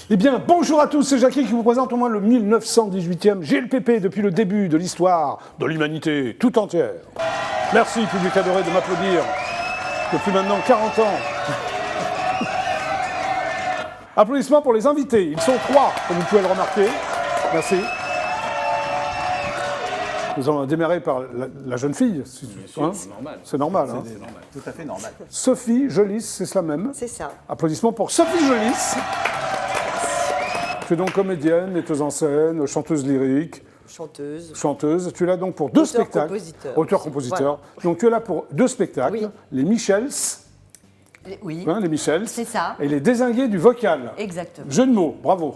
Eh bien, bonjour à tous, c'est Jackie qui vous présente au moins le 1918e GLPP depuis le début de l'histoire de l'humanité tout entière. Merci, public adoré, de m'applaudir depuis maintenant 40 ans. Applaudissements pour les invités. Ils sont 3, comme vous pouvez le remarquer. Merci. Nous allons démarrer par la jeune fille. Hein, c'est normal. C'est normal. Hein. C'est normal. Tout à fait normal. Sophie Jolis, c'est cela même. C'est ça. Applaudissements pour Sophie Jolis. Tu es donc comédienne, metteuse en scène, chanteuse lyrique. Chanteuse. Tu es là donc pour deux spectacles. Auteur-compositeur. Voilà. Donc tu es là pour 2 spectacles. Oui. Les Michels. Oui. Hein, les Michels. C'est ça. Et les Dézingués du vocal. Exactement. Jeu de mots, bravo.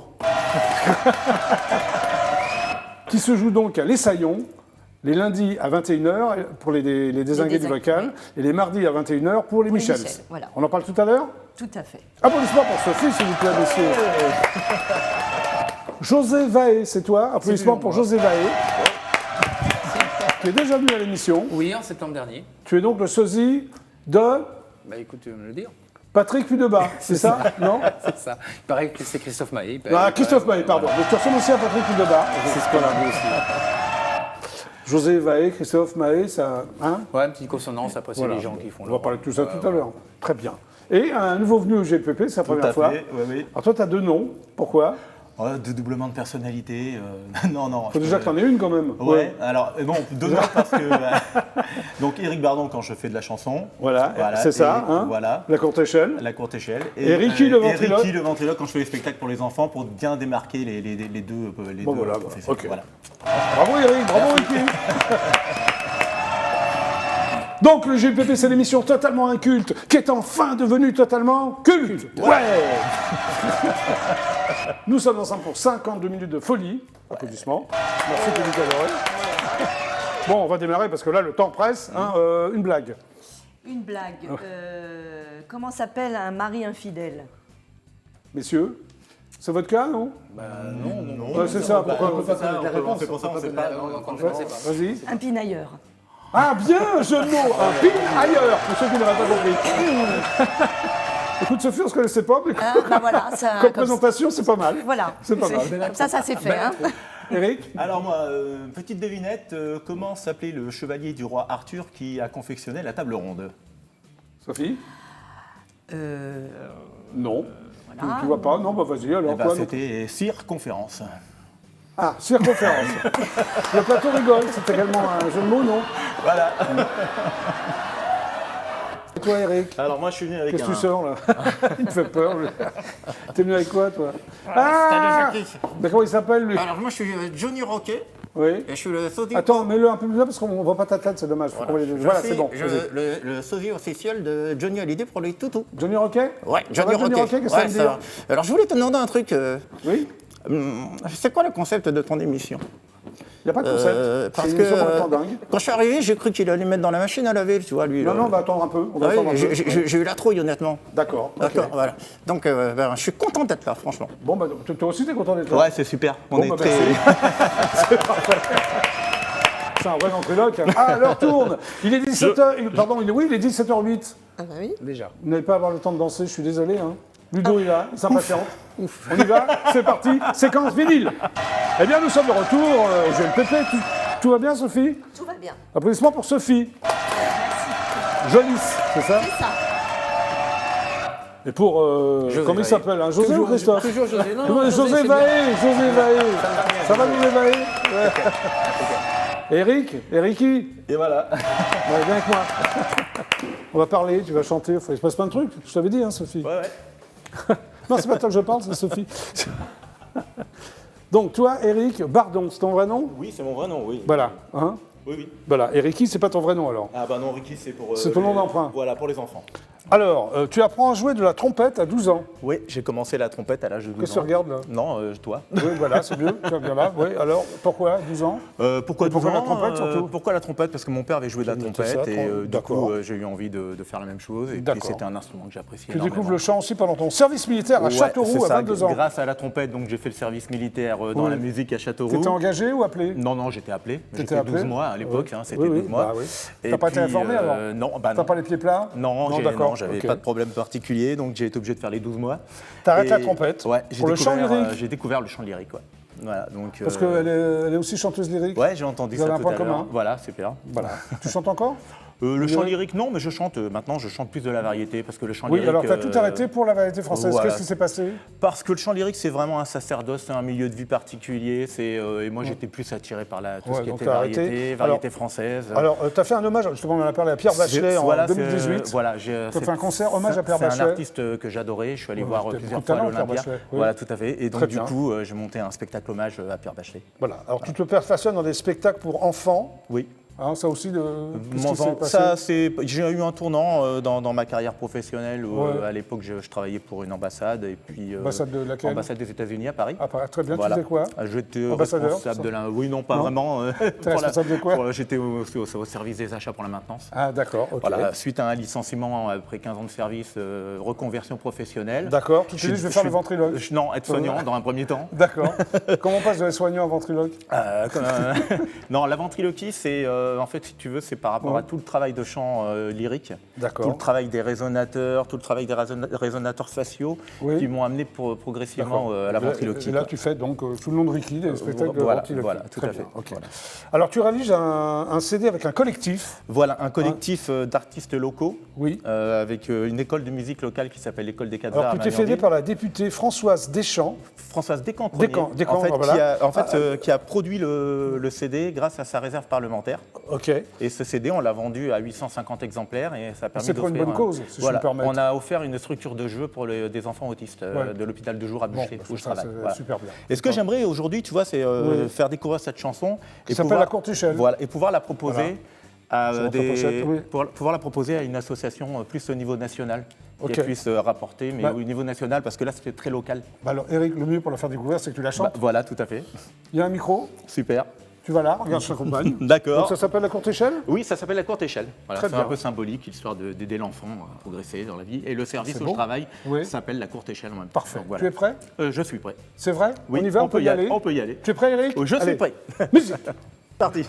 Qui se joue donc à l'Essaillon, les lundis à 21h pour les Dézingués du vocal, et les mardis à 21h pour les Michels. Voilà. On en parle tout à l'heure ? Tout à fait. Applaudissements pour Sophie, s'il vous plaît, messieurs. José Vaé, c'est toi. Applaudissements pour José Vaé. Tu es déjà venu à l'émission. Oui, en septembre dernier. Tu es donc le sosie de... Bah écoute, tu veux me le dire. Patrick Pudeba, c'est ça? Non? C'est ça. Il paraît que c'est Christophe Maé. Ah, Christophe Maé, pardon. Donc tu ressembles aussi à Patrick Pudeba. C'est ce qu'on a vu aussi. José Vaé, Christophe Maé, ça... Hein? Ouais, une petite consonance, après c'est les gens qui font On va parler de tout ça tout à l'heure. Très bien. Et un nouveau venu au GLPP, c'est la première fois. Oui. Alors toi, tu as 2 noms. Pourquoi? De doublement de personnalité. Non. Faut déjà que t'en aies une quand même. Ouais. Alors bon, 2 noms parce que donc Éric Bardon quand je fais de la chanson. Voilà. C'est ça. Hein, voilà. La courte échelle. La courte échelle. Et Ricky le ventriloque. Ricky le ventriloque quand je fais les spectacles pour les enfants pour bien démarquer les deux professeurs. Ok. Voilà. Bravo Eric, bravo Ricky. Donc le GLPP, c'est l'émission totalement inculte qui est enfin devenue totalement culte. Ouais. Nous sommes ensemble pour 52 minutes de folie. Applaudissements. Merci public adoré. Bon, on va démarrer parce que là, le temps presse. Hein, une blague. Une blague. Comment s'appelle un mari infidèle? Messieurs, c'est votre cas, non? Non. Ouais, c'est ça. Pourquoi on peut pas connaître la réponse? C'est pour ça, on ne sait pas. Vas-y. Un pinailleur. Ah, bien, jeu de mots. Un pin ailleurs, pour ceux qui n'auraient pas compris. Écoute, Sophie, on ne se connaissait pas, mais voilà, ça, comme présentation, c'est pas mal. Voilà. C'est pas mal. Comme ça s'est fait. Hein. Eric? Alors moi, petite devinette, comment s'appelait le chevalier du roi Arthur qui a confectionné la table ronde? Sophie? Non. Voilà. Tu vois pas? Non, bah vas-y, alors quoi? C'était circonférence. Ah, circonférence. Le plateau rigole, c'est également un jeu de mots, non? Voilà. Et toi, Eric? Alors moi, je suis venu avec Qu'est-ce que tu sors, là? Il me fait peur. T'es venu avec quoi, toi? Ah! Mais comment il s'appelle, lui? Alors moi je suis Johnny Roquet Oui. et je suis le sosie. Attends, mets-le un peu plus là parce qu'on ne voit pas ta tête, c'est dommage. Voilà, c'est bon. Le sosie officiel de Johnny Hallyday pour les toutous. Johnny Roquet? Ouais, Ça va, Johnny Roquet. qu'est-ce que ça veut dire? Alors je voulais te demander un truc. Oui? C'est quoi le concept de ton émission? Il n'y a pas de concept. Parce C'est une émission complètement que dingue. quand je suis arrivé, j'ai cru qu'il allait mettre dans la machine à laver, tu vois lui. Non, on va attendre un peu. On va Ah attendre oui, un peu. j'ai eu la trouille honnêtement. D'accord. D'accord, ok. voilà. Donc je suis content d'être là, franchement. Bon, bah, toi aussi, t'es content d'être là? Ouais, c'est super. On est très... C'est parfait. C'est un vrai ventriloque. Ah, l'heure tourne. Il est 17h. Pardon, il est 17h08. Ah bah oui. Déjà. Vous n'allez pas avoir le temps de danser, je suis désolé. Hein. Ludo, il est là, il s'impatiente. On y va, c'est parti, séquence vinyle. Eh bien, nous sommes de retour au GLPP. Tout va bien, Sophie? Tout va bien. Applaudissements pour Sophie. Jolis, c'est ça? C'est ça. Et pour, comment il s'appelle, hein, José ou Christophe? Toujours José. Non, José Vaé, José Vaé. Ça va, José Vaé? Ouais. Eric, Ericky, Et voilà. ouais, viens avec moi. On va parler, tu vas chanter, il se passe plein de trucs. Je t'avais dit, hein, Sophie. Ouais. Non, c'est pas toi que je parle, c'est Sophie. Donc, toi, Eric Bardon, c'est ton vrai nom? Oui, c'est mon vrai nom, oui. Voilà. Hein? Oui. Voilà. Et Ricky, c'est pas ton vrai nom alors? Ah bah non, Ricky, c'est pour... C'est ton nom d'emprunt. Voilà, pour les enfants. Alors, tu apprends à jouer de la trompette à 12 ans. Oui, j'ai commencé la trompette à l'âge de 12 ans. Qu'est-ce que tu regardes là? Non, toi. Oui, voilà, c'est mieux. Tu reviens là. Oui, alors, pourquoi 12 ans? Pourquoi 12 pourquoi la ans trompette, surtout? Pourquoi la trompette? Parce que mon père avait joué de la Tu trompette notais ça, et du d'accord. coup, j'ai eu envie de faire la même chose. Et puis, D'accord. c'était un instrument que j'appréciais Tu énormément. découvres le chant aussi pendant ton service militaire à Ouais, Châteauroux c'est à ça. 22 ans. Grâce à la trompette, donc j'ai fait le service militaire dans Oui. la musique à Châteauroux. T'étais engagé ou appelé? Non, j'étais appelé. J'ai T'étais fait appelé 12 mois à l'époque, Oui. hein, c'était Oui, oui, 12 mois. bah oui. Et T'as pas été puis, informé alors? Non, bah T'as non. pas les pieds plats? Non, d'accord. j'avais Ok. pas de problème particulier, donc j'ai été obligé de faire les 12 mois. T'arrêtes Et- la trompette Ouais, pour le chant lyrique. j'ai découvert le chant lyrique, ouais. Voilà, donc, Parce qu'elle est, elle est aussi chanteuse lyrique. ouais, j'ai entendu Vous avez ça un tout point à l'heure. commun. Voilà, super. Voilà. Tu chantes encore? Le chant Oui. lyrique, non, mais je chante. Maintenant, je chante plus de la variété parce que le chant Oui, lyrique. alors tu as tout arrêté pour la variété française. voilà. Qu'est-ce qui s'est passé? Parce que le chant lyrique, c'est vraiment un sacerdoce, c'est un milieu de vie particulier. Et moi, j'étais plus attiré par tout ce qui donc était t'as arrêté. variété Alors- française. Alors, tu as fait un hommage, justement, on en a parlé à Pierre Bachelet en Voilà, 2018. Voilà, Tu as fait un concert hommage à Pierre C'est Bachelet. un artiste que j'adorais. Je suis allé Ouais, voir c'était plusieurs beaucoup de fois à talent, Pierre l'Olympia. Bachelet, oui. Voilà, tout à fait. Et donc, Très du bien. coup, j'ai monté un spectacle hommage à Pierre Bachelet. Voilà. Alors, tu te perfectionnes dans des spectacles pour enfants. Oui. Hein, ça aussi, qu'est-ce qui s'est passé? Ça, j'ai eu un tournant dans ma carrière professionnelle. Où, Ouais. à l'époque, je travaillais pour une ambassade. Et puis, Ambassade de laquelle? ambassade des États-Unis à Paris. Ah, très bien, Voilà. tu faisais quoi? J'étais Ambassadeur, responsable ça de la. Oui, non, pas Non. vraiment. T'es responsable de quoi? J'étais au service des achats pour la maintenance. Ah, d'accord, ok. Voilà, suite à un licenciement après 15 ans de service, reconversion professionnelle. D'accord, tu te dis, je vais faire le ventriloque. Non, être soignant dans un premier temps. D'accord. Comment on passe de la soignant à ventriloque? Non, la ventriloquie, c'est en fait, si tu veux, c'est par rapport Ouais. à tout le travail de chant lyrique, D'accord. tout le travail des résonateurs, tout le travail des résonateurs faciaux Oui. qui m'ont amené progressivement à la ventriloquie. Et là, quoi. tu fais donc sous le nom de Ricky des spectacles de voilà, ventriloquie. voilà, tout Très à fait. bien, ok. Voilà. Alors, tu réalises un CD avec un collectif. Voilà, un collectif d'artistes locaux Oui. avec une école de musique locale qui s'appelle l'École des 4 Arts Alors, à tu t'es fait aider Magnanville. par la députée Françoise Deschamps. Françoise Descamps-Prenier, Descamps, en fait, voilà. qui a produit le CD grâce à sa réserve parlementaire. Ok. Et ce CD, on l'a vendu à 850 exemplaires et ça a permis C'est pour une d'offrir bonne cause, si je voilà, peux me permettre. on a offert une structure de jeu pour des enfants autistes Ouais. de l'hôpital de jour à Bon, Buchelet, où je ça, travaille. c'est Voilà. super bien. Et ce que j'aimerais aujourd'hui, tu vois, c'est Oui. faire découvrir cette chanson Qui s'appelle La Courte Échelle. Voilà, et pouvoir la proposer Voilà. Sur votre pochette, oui. pouvoir la proposer à une association plus au niveau national, Ok. qui puisse rapporter, mais Bah. au niveau national, parce que là, c'était très local. Bah alors, Eric, le mieux pour la faire découvrir, c'est que tu la chantes. Bah, voilà, tout à fait. Il y a un micro, Super. tu vas là, regarde, je t'accompagne. Donc, D'accord. ça s'appelle La Courte Échelle? Oui, ça s'appelle la courte échelle. Voilà, Très c'est un bien. peu symbolique, histoire d'aider l'enfant à progresser dans la vie. Et le service C'est où beau. je travaille Oui. s'appelle la courte échelle en même temps. Parfait. Donc, voilà. Tu es prêt? Je suis prêt. C'est vrai? Oui, On y va, on peut y aller? On peut y aller. Tu es prêt, Eric? Je suis Allez. prêt. Musique. Parti.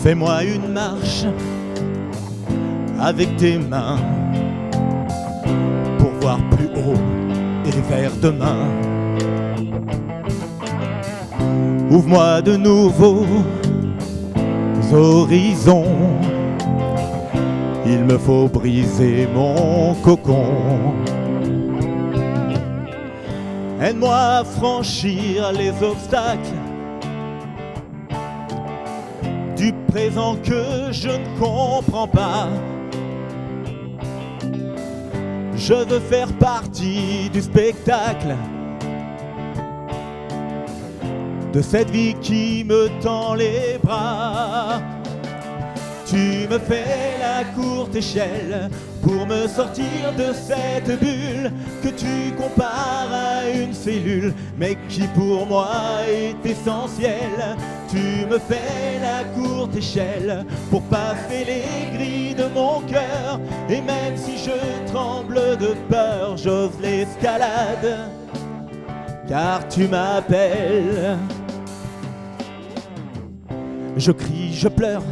Fais-moi une marche avec tes mains pour voir plus haut et vers demain. Ouvre-moi de nouveaux horizons. Il me faut briser mon cocon. Aide-moi à franchir les obstacles du présent que je ne comprends pas. Je veux faire partie du spectacle de cette vie qui me tend les bras. Tu me fais la courte échelle pour me sortir de cette bulle que tu compares à une cellule, mais qui pour moi est essentielle. Tu me fais la courte échelle pour passer les grilles de mon cœur, et même si je tremble de peur, j'ose l'escalade, car tu m'appelles. Je crie, je pleure,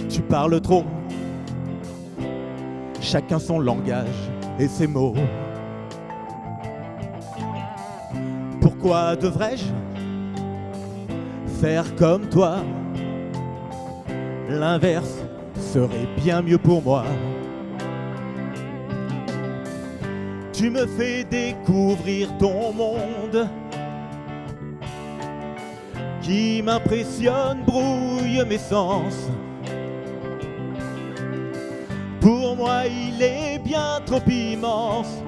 tu parles trop. Chacun son langage et ses mots. Pourquoi devrais-je faire comme toi? L'inverse serait bien mieux pour moi. Tu me fais découvrir ton monde qui m'impressionne, brouille mes sens. Pour moi, il est bien trop immense.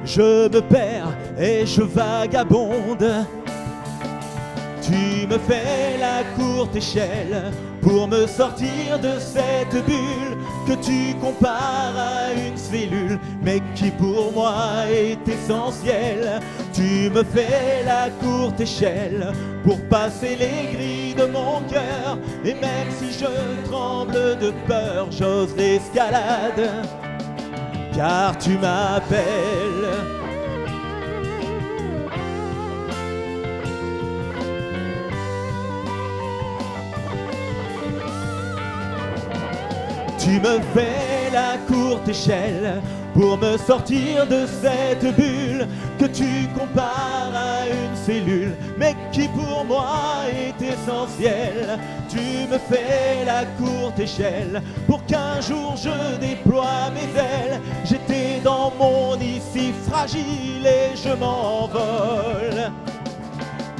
Je me perds et je vagabonde. Tu me fais la courte échelle pour me sortir de cette bulle que tu compares à une cellule, mais qui pour moi est essentielle. Tu me fais la courte échelle pour passer les grilles de mon cœur, cœur. Et même si je tremble de peur, j'ose l'escalade, car tu m'appelles. Tu me fais la courte échelle pour me sortir de cette bulle que tu compares à une cellule, mais qui pour moi est essentielle. Tu me fais la courte échelle pour qu'un jour je déploie mes ailes. J'étais dans mon nid si fragile et je m'envole.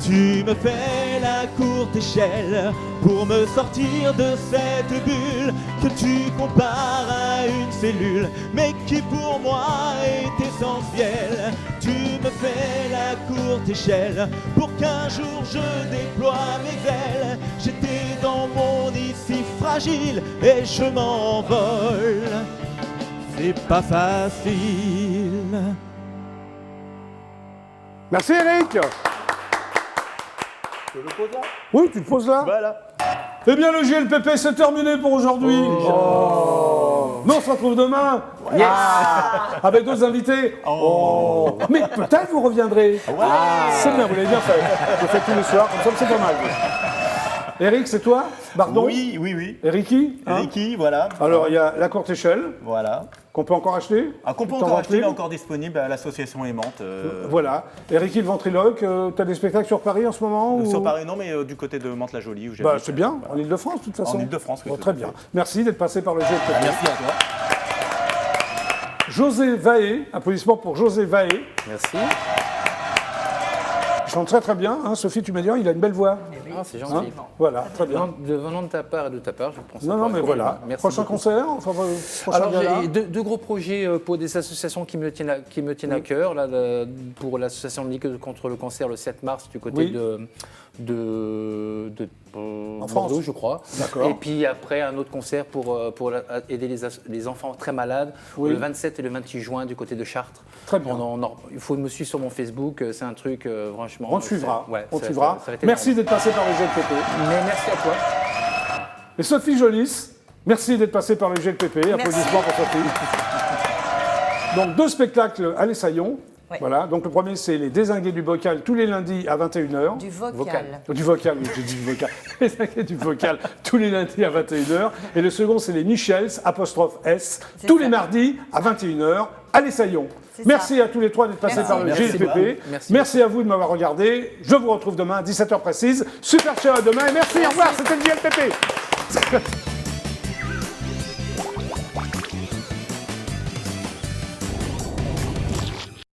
Tu me fais la courte échelle pour me sortir de cette bulle que tu compares à une cellule, mais qui pour moi est essentielle. Tu me fais la courte échelle pour qu'un jour je déploie mes ailes. J'étais dans mon nid si fragile et je m'envole. C'est pas facile. Merci Eric. Je le pose là. Oui, tu te poses là. Voilà. Eh bien, le GLPP, c'est terminé pour aujourd'hui. Mais on se retrouve demain. Yes. Avec d'autres invités. Mais peut-être vous reviendrez. C'est bien, vous l'avez bien fait. Je le fais tous les soirs, comme ça, c'est pas mal. Eric, c'est toi? Pardon? Oui, oui, oui. Eriki, hein? Ricky, voilà. Alors, il y a la courte échelle, Voilà. qu'on peut encore acheter. Un qu'on peut T'en encore acheter, remplis il est encore disponible à l'association Aimante. Voilà. Eriki, le ventriloque, tu as des spectacles sur Paris en ce moment ou... Sur Paris, non, mais du côté de Mantes-la-Jolie où j'habite. Bah, c'est bien, en Ile-de-France, de toute façon. En Ile-de-France, oui. Bon, très bien. Merci d'être passé par le GLPP. Merci à toi. José Vaé, applaudissements pour José Vaé. Merci. Il chante très très bien, hein. Sophie, tu m'as dit, il a une belle voix. Ah, c'est Hein, gentil. voilà, très bien. Venant de ta part et de ta part, je pense. Non, mais voilà. Merci Prochain beaucoup. concert, enfin, prochain Alors gala. j'ai deux gros projets pour des associations qui me tiennent à cœur. Là, pour l'association de Ligue contre le cancer le 7 mars du côté Oui. de En Bordeaux, France. je crois. D'accord. Et puis après un autre concert pour aider les enfants très malades Oui. le 27 et le 28 juin du côté de Chartres. Très bien. Il faut me suivre sur mon Facebook, c'est un truc franchement. On te suivra. Ouais, On te ça suivra. va être Merci énorme. d'être passé par le GLPP. Mais merci à toi. Et Sophie Jolis, merci d'être passée par le GLPP. Applaudissements pour Sophie. Donc, 2 spectacles à l'Essaillon. Ouais. Voilà. Donc, le premier, c'est les Dézingués du Bocal tous les lundis à 21h. Du vocal. Vocal. Du vocal, oui, j'ai dit du vocal. Les Dézingués du Bocal tous les lundis à 21h. Et le second, c'est les Michels, apostrophe S, C'est tous ça. les mardis à 21h à l'Essaillon. C'est Merci ça. à tous les trois d'être passés Merci. par le Merci GLPP. beaucoup. Merci. Merci à vous de m'avoir regardé. Je vous retrouve demain à 17h précise. Super show à demain et merci. Au revoir, c'était le GLPP.